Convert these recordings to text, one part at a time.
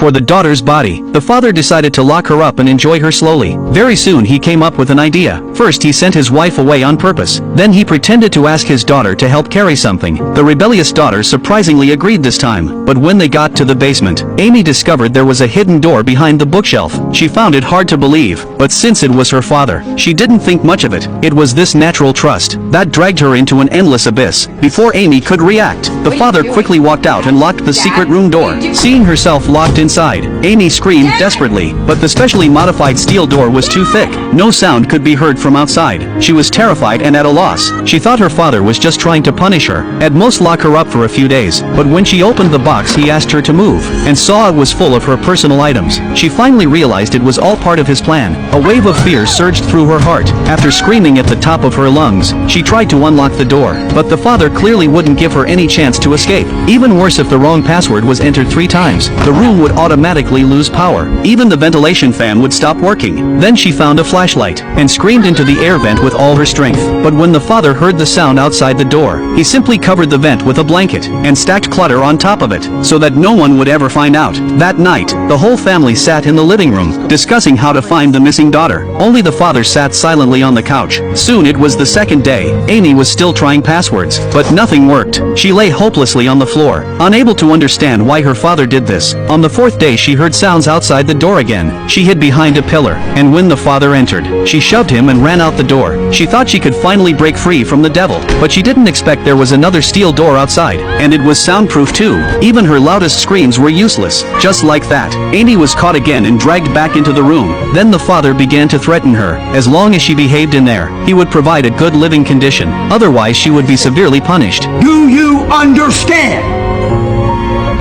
for the daughter's body, the father decided to lock her up and enjoy her slowly. Very soon he came up with an idea. First he sent his wife away on purpose. Then he pretended to ask his daughter to help carry something. The rebellious daughter surprisingly agreed this time. But when they got to the basement, Amy discovered there was a hidden door behind the bookshelf. She found it hard to believe, but since it was her father, she didn't think much of it. It was this natural trust that dragged her into an endless abyss. Before Amy could react, the father quickly walked out and locked the secret room door. Seeing herself locked inside, Amy screamed desperately, but the specially modified steel door was too thick. No sound could be heard from outside. She was terrified and at a loss. She thought her father was just trying to punish her, at most lock her up for a few days. But when she opened the box he asked her to move, and saw it was full of her personal items, she finally realized it was all part of his plan. A wave of fear surged through her heart. After screaming at the top of her lungs, she tried to unlock the door, but the father clearly wouldn't give her any chance to escape. Even worse, if the wrong password was entered 3 times, the room would automatically lose power. Even the ventilation fan would stop working. Then she found a flashlight, and screamed into the air vent with all her strength. But when the father heard the sound outside the door, he simply covered the vent with a blanket, and stacked clutter on top of it, so that no one would ever find out. That night, the whole family sat in the living room, discussing how to find the missing daughter. Only the father sat silently on the couch. Soon it was the second day. Amy was still trying passwords, but nothing worked. She lay hopelessly on the floor, unable to understand why her father did this. On the 4th day she heard sounds outside the door again. She hid behind a pillar, and when the father entered, she shoved him and ran out the door. She thought she could finally break free from the devil, but she didn't expect there was another steel door outside, and it was soundproof too. Even her loudest screams were useless. Just like that, Amy was caught again and dragged back into the room. Then the father began to threaten her. As long as she behaved in there, he would provide a good living condition. Otherwise she would be severely punished. Do you understand?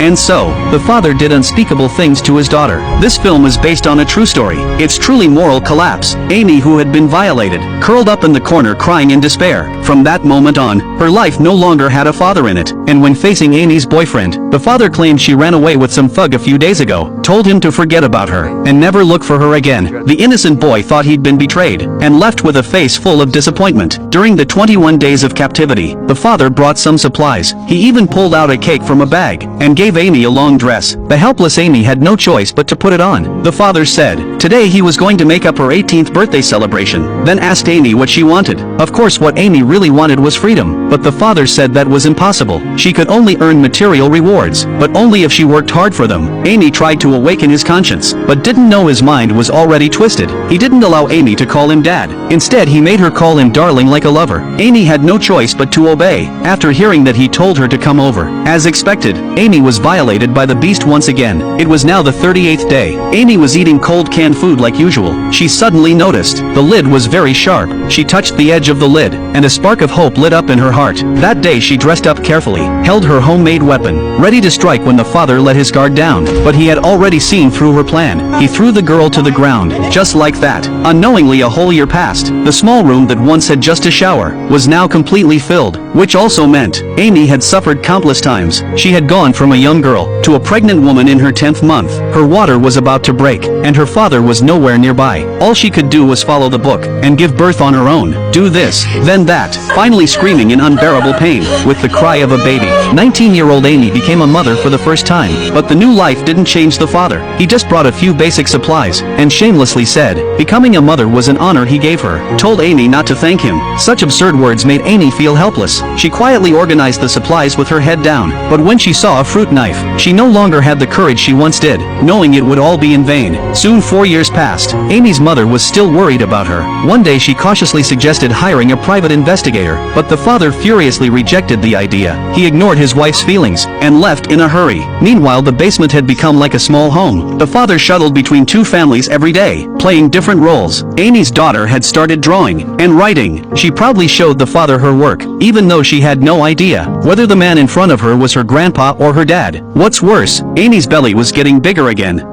And so, the father did unspeakable things to his daughter. This film is based on a true story. It's truly moral collapse. Amy, who had been violated, curled up in the corner crying in despair. From that moment on, her life no longer had a father in it. And when facing Amy's boyfriend, the father claimed she ran away with some thug a few days ago, told him to forget about her, and never look for her again. The innocent boy thought he'd been betrayed, and left with a face full of disappointment. During the 21 days of captivity, the father brought some supplies. He even pulled out a cake from a bag, and gave Amy a long dress. The helpless Amy had no choice but to put it on. The father said today he was going to make up her 18th birthday celebration, then asked Amy what she wanted. Of course what Amy really wanted was freedom, but the father said that was impossible. She could only earn material rewards, but only if she worked hard for them. Amy tried to awaken his conscience, but didn't know his mind was already twisted. He didn't allow Amy to call him dad. Instead he made her call him darling like a lover. Amy had no choice but to obey, after hearing that he told her to come over. As expected, Amy was violated by the beast once again. It was now the 38th day. Amy was eating cold canned food like usual. She suddenly noticed the lid was very sharp. She touched the edge of the lid, and a spark of hope lit up in her heart. That day she dressed up carefully, held her homemade weapon, ready to strike when the father let his guard down. But he had already seen through her plan. He threw the girl to the ground. Just like that, unknowingly a whole year passed. The small room that once had just a shower was now completely filled, which also meant Amy had suffered countless times. She had gone from a young girl to a pregnant woman in her 10th month. Her water was about to break, and her father was nowhere nearby. All she could do was follow the book, and give birth on her own. Do this, then that, finally screaming in unbearable pain, with the cry of a baby. 19-year-old Amy became a mother for the first time, but the new life didn't change the father. He just brought a few basic supplies, and shamelessly said becoming a mother was an honor he gave her. Told Amy not to thank him. Such absurd words made Amy feel helpless. She quietly organized the supplies with her head down, but when she saw a fruit knife, she no longer had the courage she once did, knowing it would all be in vain. Soon 4 years passed. Amy's mother was still worried about her. One day she cautiously suggested hiring a private investigator, but the father furiously rejected the idea. He ignored his wife's feelings, and left in a hurry. Meanwhile the basement had become like a small home. The father shuttled between two families every day, playing different roles. Amy's daughter had started drawing and writing. She proudly showed the father her work, even though she had no idea whether the man in front of her was her grandpa or her dad. What's worse, Amy's belly was getting bigger again.